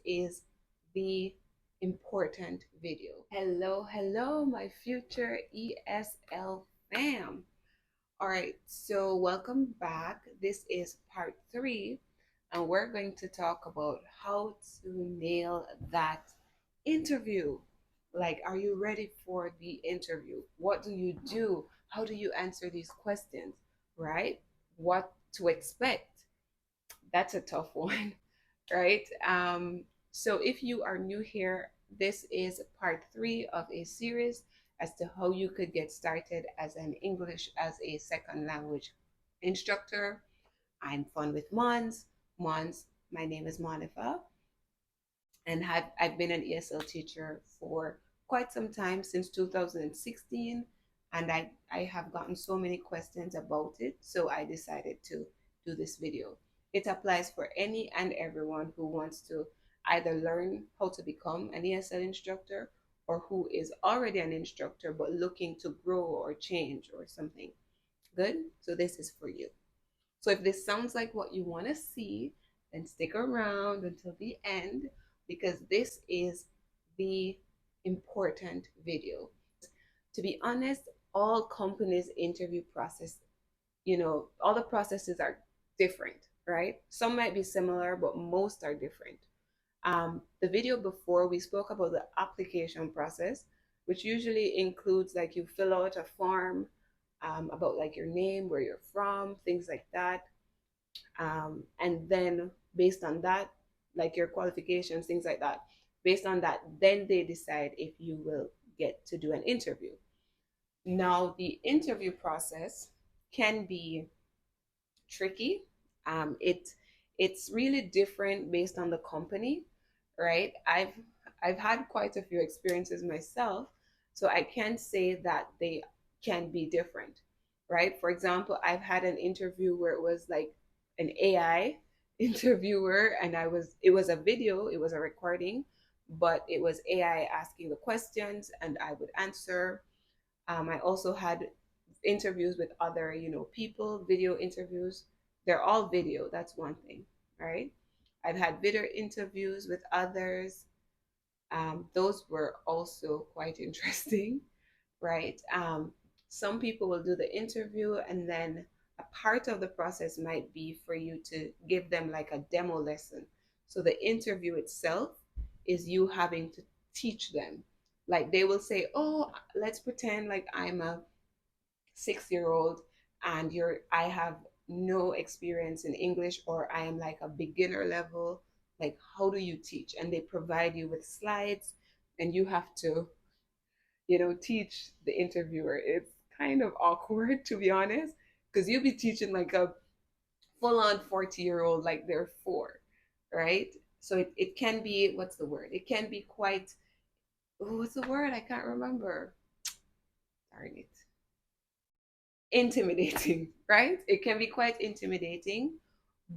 is the important video. Hello, my future ESL fam. All right, so welcome back. This is part 3, and we're going to talk about how to nail that interview. Like, are you ready for the interview? What do you do? How do you answer these questions, right? What to expect? That's a tough one, right? So if you are new here, this is part 3 of a series as to how you could get started as an English as a second language instructor. I'm Fun with Mons. Mons, my name is Monica, and I've been an ESL teacher for quite some time, since 2016, and I have gotten so many questions about it, so I decided to do this video. It applies for any and everyone who wants to either learn how to become an ESL instructor, or who is already an instructor but looking to grow or change or something. Good? So this is for you. So if this sounds like what you want to see, then stick around until the end, because this is the important video. To be honest, all companies' interview process, all the processes are different, right? Some might be similar, but most are different. The video before, we spoke about the application process, which usually includes like you fill out a form about like your name, where you're from, things like that. And then based on that, like your qualifications, things like that, based on that, then they decide if you will get to do an interview. Now, the interview process can be tricky. It's really different based on the company, right? I've had quite a few experiences myself, so I can say that they can be different, right? For example, I've had an interview where it was like an AI interviewer, and it was a video, it was a recording, but it was AI asking the questions and I would answer. I also had interviews with other, people, video interviews. They're all video. That's one thing, right? I've had video interviews with others. Those were also quite interesting, right? Some people will do the interview, and then a part of the process might be for you to give them like a demo lesson. So the interview itself is you having to teach them. Like they will say, "Oh, let's pretend like I'm a 6-year old, and I have no experience in English, or I am like a beginner level. Like, how do you teach?" And they provide you with slides, and you have to, teach the interviewer. It's kind of awkward, to be honest, because you'll be teaching like a full on 40-year-old, like they're 4, right? So it can be, what's the word? It can be quite, oh, what's the word? I can't remember. Darn it. Intimidating, right? It can be quite intimidating,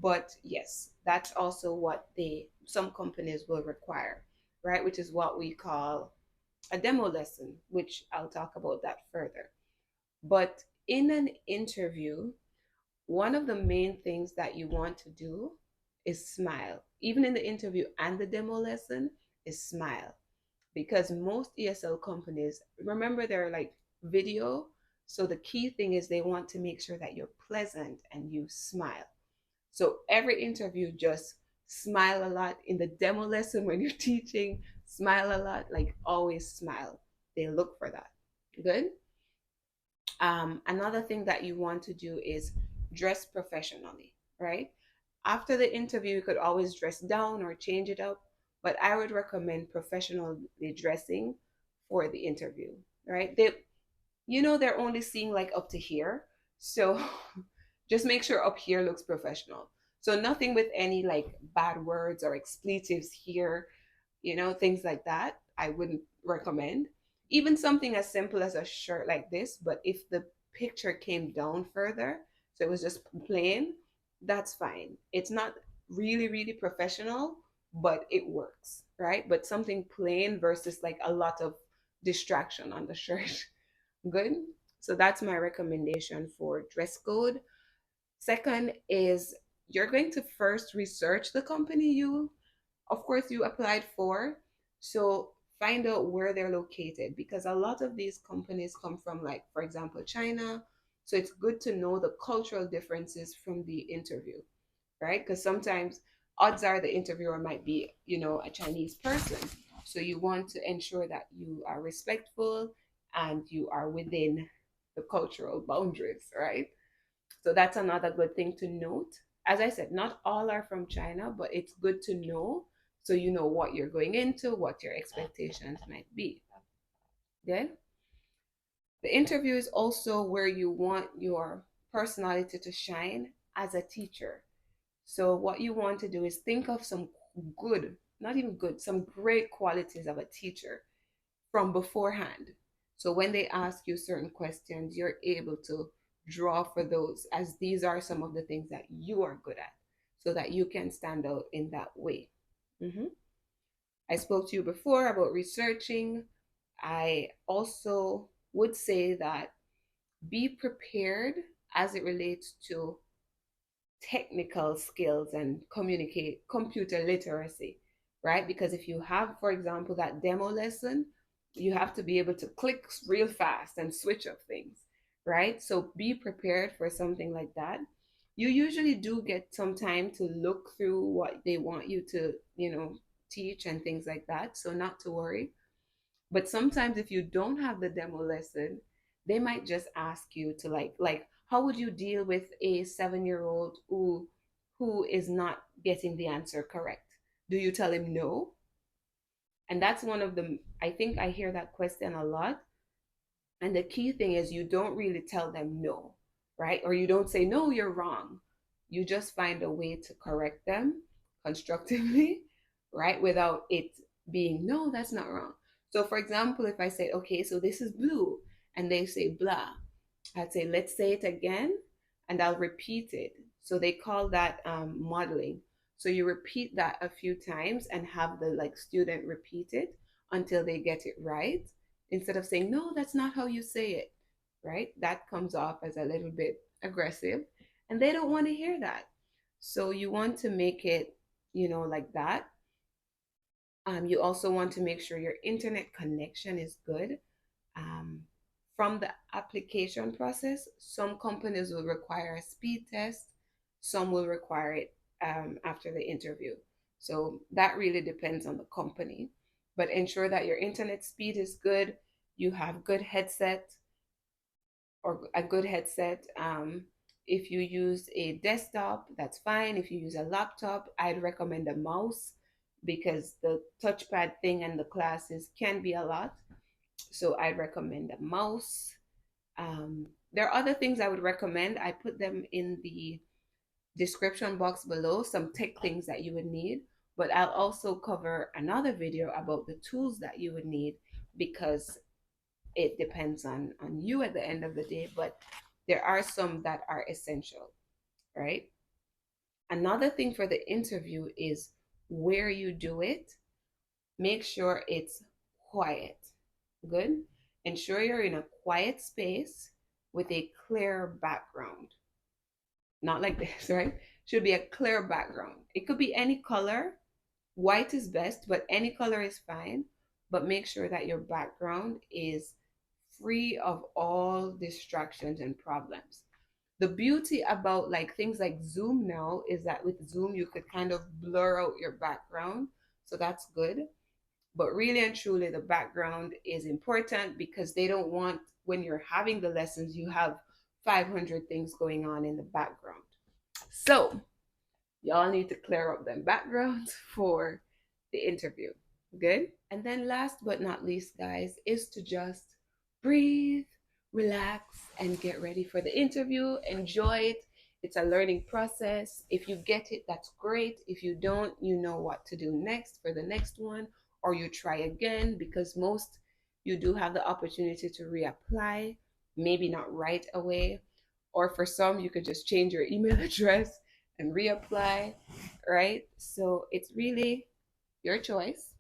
but yes, that's also what some companies will require, right? Which is what we call a demo lesson, which I'll talk about that further. But in an interview, one of the main things that you want to do is smile. Even in the interview and the demo lesson, is smile. Because most ESL companies, remember, they're like video. So the key thing is they want to make sure that you're pleasant and you smile. So every interview, just smile a lot. In the demo lesson, when you're teaching, smile a lot. Like, always smile. They look for that. Good. Another thing that you want to do is dress professionally, right? After the interview, you could always dress down or change it up, but I would recommend professionally dressing for the interview, right? They're only seeing like up to here, so just make sure up here looks professional. So nothing with any like bad words or expletives here, things like that. I wouldn't recommend. Even something as simple as a shirt like this, but if the picture came down further, so it was just plain, that's fine. It's not really, really professional, but it works, right? But something plain versus like a lot of distraction on the shirt. Good. So that's my recommendation for dress code. Second is, you're going to first research the company you of course, you applied for. So find out where they're located, because a lot of these companies come from, like, for example, China. So it's good to know the cultural differences from the interview, right? Because sometimes odds are the interviewer might be, a Chinese person. So you want to ensure that you are respectful and you are within the cultural boundaries, right? So that's another good thing to note. As I said, not all are from China, but it's good to know, so you know what you're going into, what your expectations might be. Then the interview is also where you want your personality to shine as a teacher. So what you want to do is think of some good, not even good, some great qualities of a teacher from beforehand. So when they ask you certain questions, you're able to draw for those, as these are some of the things that you are good at, so that you can stand out in that way. Mhm. I spoke to you before about researching. I also would say that be prepared as it relates to technical skills and communicate computer literacy, right? Because if you have, for example, that demo lesson, you have to be able to click real fast and switch up things, right? So be prepared for something like that. You usually do get some time to look through what they want you to, teach and things like that, so not to worry. But sometimes if you don't have the demo lesson, they might just ask you to, like how would you deal with a 7-year old who is not getting the answer correct? Do you tell him no? And that's one of the, I think I hear that question a lot. And the key thing is you don't really tell them no, right? Or you don't say, no, you're wrong. You just find a way to correct them constructively, right? Without it being, no, that's not wrong. So, for example, if I say, okay, so this is blue, and they say blah, I'd say, let's say it again, and I'll repeat it. So they call that modeling. So you repeat that a few times and have the student repeat it until they get it right, instead of saying, no, that's not how you say it, right? That comes off as a little bit aggressive, and they don't want to hear that. So you want to make it, like that. You also want to make sure your internet connection is good. Um, from the application process, some companies will require a speed test, some will require it after the interview. So that really depends on the company. But ensure that your internet speed is good, you have good headset or a good headset. If you use a desktop, that's fine. If you use a laptop, I'd recommend a mouse, because the touchpad thing and the classes can be a lot. So I'd recommend a mouse. There are other things I would recommend. I put them in the description box below, some tech things that you would need. But I'll also cover another video about the tools that you would need, because it depends on you at the end of the day. But there are some that are essential, right? Another thing for the interview is where you do it. Make sure it's quiet. Good. Ensure you're in a quiet space with a clear background. Not like this, right? Should be a clear background. It could be any color. White is best, but any color is fine. But make sure that your background is free of all distractions and problems. The beauty about things like Zoom now is that with Zoom you could kind of blur out your background. So that's good. But really and truly, the background is important, because they don't want, when you're having the lessons, you have 500 things going on in the background. So y'all need to clear up them backgrounds for the interview. Good. And then last but not least, guys, is to just breathe, relax, and get ready for the interview. Enjoy it. It's a learning process. If you get it, that's great. If you don't, you know what to do next for the next one, or you try again, because most you do have the opportunity to reapply, maybe not right away. Or for some, you could just change your email address and reapply, right? So it's really your choice.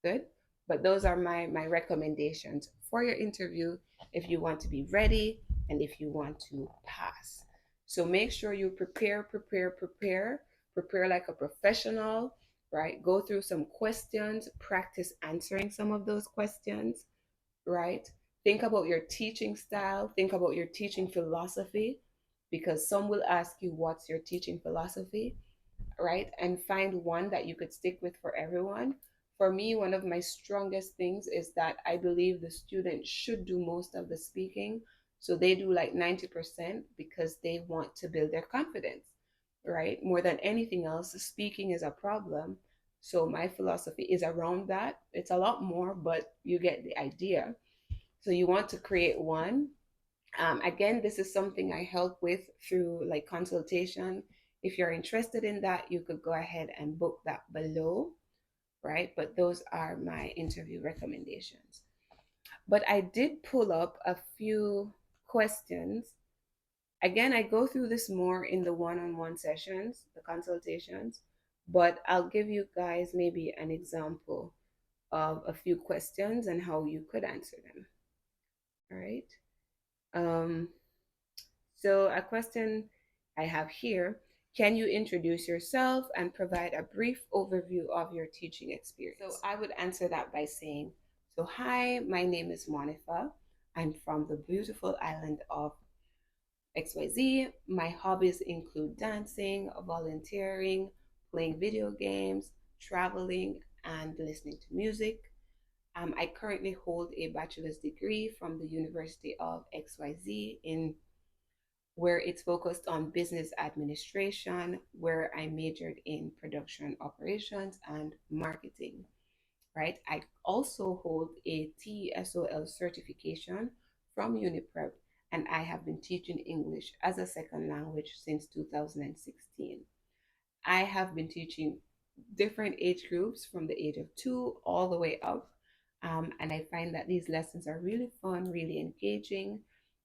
Good. But those are my recommendations for your interview if you want to be ready and if you want to pass. So make sure you prepare like a professional. right? Go through some questions, practice answering some of those questions, right? Think about your teaching style, think about your teaching philosophy, because some will ask you, what's your teaching philosophy, right? And find one that you could stick with for everyone. For me, one of my strongest things is that I believe the student should do most of the speaking. So they do like 90% because they want to build their confidence, right? More than anything else, speaking is a problem. So my philosophy is around that. It's a lot more, but you get the idea. So you want to create one. Again, this is something I help with through like consultation. If you're interested in that, you could go ahead and book that below, right? But those are my interview recommendations. But I did pull up a few questions. Again, I go through this more in the one-on-one sessions, the consultations, but I'll give you guys maybe an example of a few questions and how you could answer them. All right. Um, So, a question I have here: can you introduce yourself and provide a brief overview of your teaching experience? So, I would answer that by saying, so, hi, my name is Monica. I'm from the beautiful island of XYZ. My hobbies include dancing, volunteering, playing video games, traveling, and listening to music. I currently hold a bachelor's degree from the University of XYZ in where it's focused on business administration, where I majored in production operations and marketing, right? I also hold a TESOL certification from UniPrep, and I have been teaching English as a second language since 2016. I have been teaching different age groups from the age of 2 all the way up. And I find that these lessons are really fun, really engaging,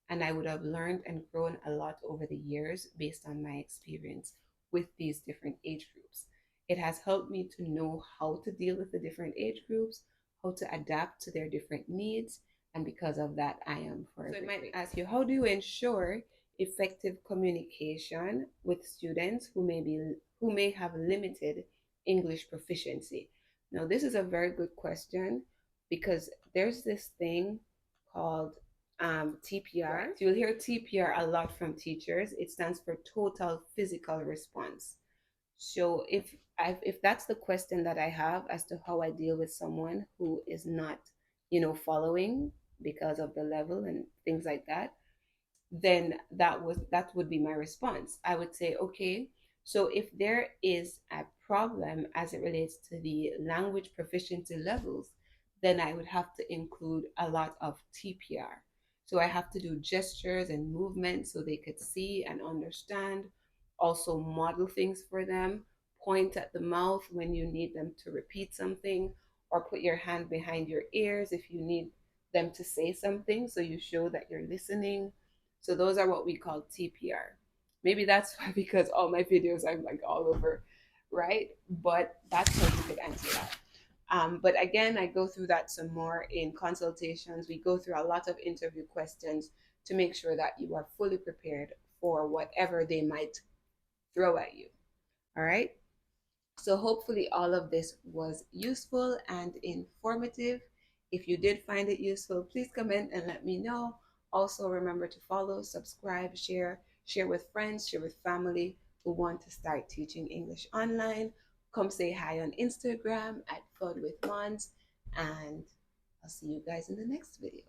and I would have learned and grown a lot over the years based on my experience with these different age groups. It has helped me to know how to deal with the different age groups, how to adapt to their different needs, and because of that, I am forever. So it might ask you, how do you ensure effective communication with students who may have limited English proficiency? Now, this is a very good question because there's this thing called TPR. Right. You'll hear TPR a lot from teachers. It stands for total physical response. So if that's the question that I have as to how I deal with someone who is not, following because of the level and things like that, then that would be my response. I would say, okay, so if there is a problem as it relates to the language proficiency levels, then I would have to include a lot of TPR. So I have to do gestures and movements so they could see and understand, also model things for them, point at the mouth when you need them to repeat something, or put your hand behind your ears if you need them to say something so you show that you're listening. So those are what we call TPR. Maybe that's why, because all my videos I'm like all over, right? But that's how you could answer that. But again, I go through that some more in consultations. We go through a lot of interview questions to make sure that you are fully prepared for whatever they might throw at you. All right. So hopefully all of this was useful and informative. If you did find it useful, please comment and let me know. Also remember to follow, subscribe, share with friends, share with family who want to start teaching English online. Come say hi on Instagram at funwithmonss, and I'll see you guys in the next video.